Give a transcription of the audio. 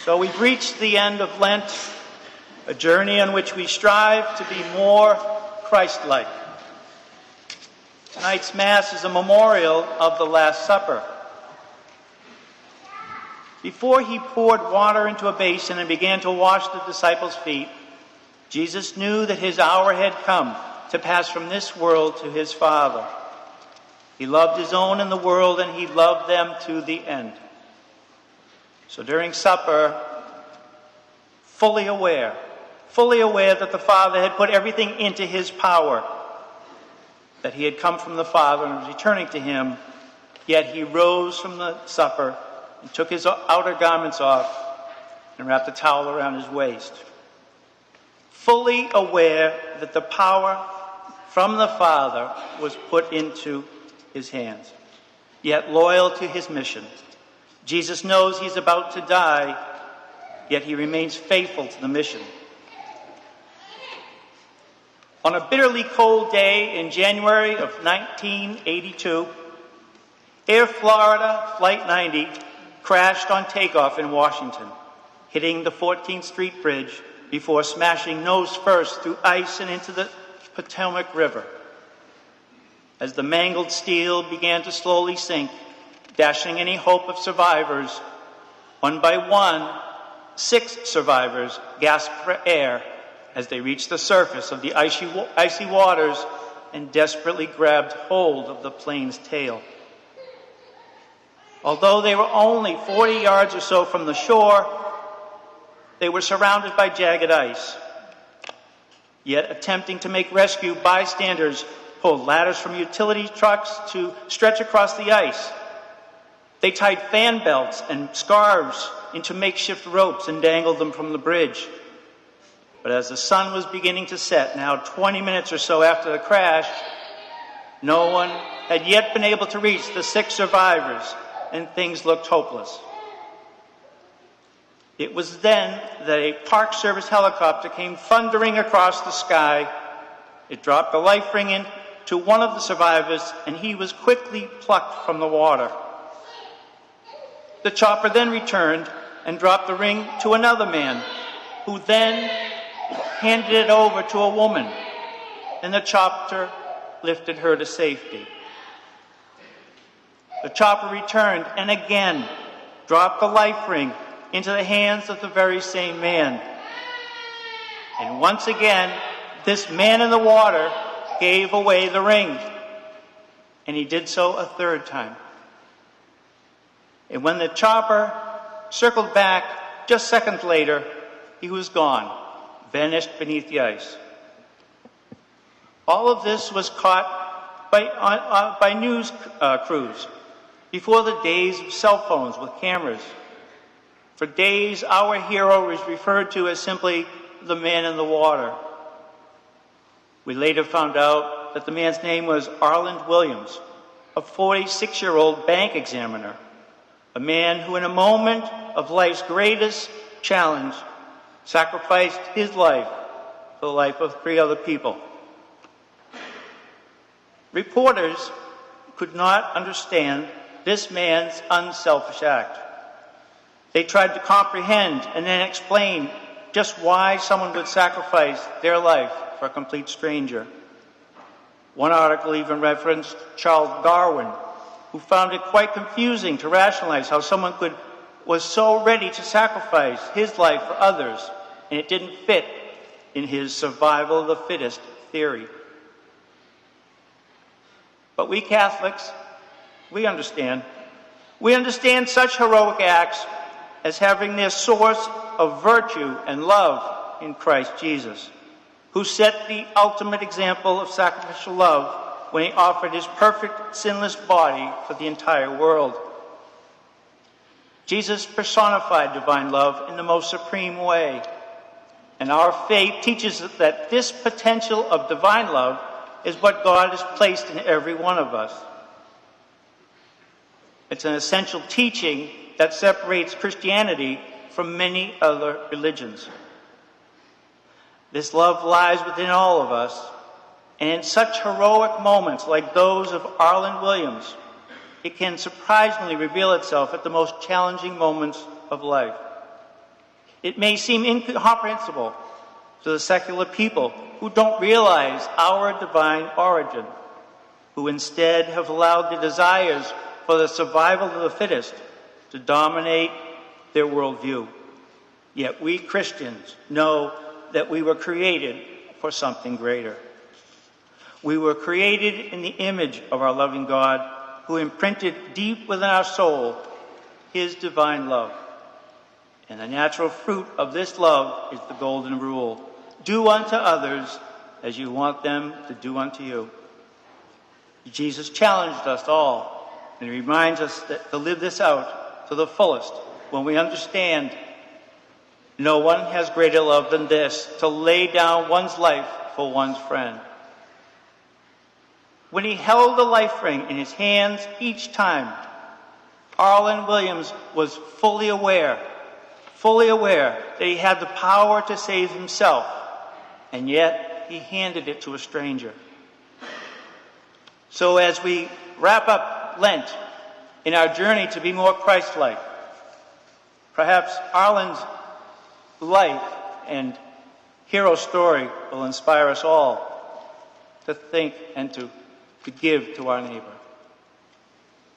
So we've reached the end of Lent, a journey on which we strive to be more Christ-like. Tonight's Mass is a memorial of the Last Supper. Before he poured water into a basin and began to wash the disciples' feet, Jesus knew that his hour had come to pass from this world to his Father. He loved his own in the world, and he loved them to the end. So during supper, fully aware that the Father had put everything into his power, that he had come from the Father and was returning to him, yet he rose from the supper and took his outer garments off and wrapped a towel around his waist. Fully aware that the power from the Father was put into his hands, yet loyal to his mission. Jesus knows he's about to die, yet he remains faithful to the mission. On a bitterly cold day in January of 1982, Air Florida Flight 90 crashed on takeoff in Washington, hitting the 14th Street Bridge before smashing nose first through ice and into the Potomac River. As the mangled steel began to slowly sink, dashing any hope of survivors, one by one, 6 survivors gasped for air as they reached the surface of the icy waters and desperately grabbed hold of the plane's tail. Although they were only 40 yards or so from the shore, they were surrounded by jagged ice. Yet attempting to make rescue, bystanders pulled ladders from utility trucks to stretch across the ice. They tied fan belts and scarves into makeshift ropes and dangled them from the bridge. But as the sun was beginning to set, now 20 minutes or so after the crash, no one had yet been able to reach the 6 survivors, and things looked hopeless. It was then that a Park Service helicopter came thundering across the sky. It dropped a life ring into one of the survivors, and he was quickly plucked from the water. The chopper then returned and dropped the ring to another man, who then handed it over to a woman, and the chopper lifted her to safety. The chopper returned and again dropped the life ring into the hands of the very same man. And once again, this man in the water gave away the ring, and he did so a 3rd time. And when the chopper circled back just seconds later, he was gone, vanished beneath the ice. All of this was caught by news crews before the days of cell phones with cameras. For days, our hero was referred to as simply the man in the water. We later found out that the man's name was Arland Williams, a 46-year-old bank examiner, a man who in a moment of life's greatest challenge sacrificed his life for the life of 3 other people. Reporters could not understand this man's unselfish act. They tried to comprehend and then explain just why someone would sacrifice their life for a complete stranger. One article even referenced Charles Darwin, who found it quite confusing to rationalize how someone was so ready to sacrifice his life for others, and it didn't fit in his survival of the fittest theory. But we Catholics, we understand. We understand such heroic acts as having their source of virtue and love in Christ Jesus, who set the ultimate example of sacrificial love when he offered his perfect, sinless body for the entire world. Jesus personified divine love in the most supreme way, and our faith teaches us that this potential of divine love is what God has placed in every one of us. It's an essential teaching that separates Christianity from many other religions. This love lies within all of us, and in such heroic moments like those of Arland Williams, it can surprisingly reveal itself at the most challenging moments of life. It may seem incomprehensible to the secular people who don't realize our divine origin, who instead have allowed the desires for the survival of the fittest to dominate their worldview. Yet we Christians know that we were created for something greater. We were created in the image of our loving God, who imprinted deep within our soul his divine love. And the natural fruit of this love is the golden rule: do unto others as you want them to do unto you. Jesus challenged us all, and he reminds us that to live this out to the fullest when we understand no one has greater love than this, to lay down one's life for one's friend. When he held the life ring in his hands each time, Arlen Williams was fully aware that he had the power to save himself, and yet he handed it to a stranger. So as we wrap up Lent in our journey to be more Christ-like, perhaps Arlen's life and hero story will inspire us all to think and to give to our neighbor.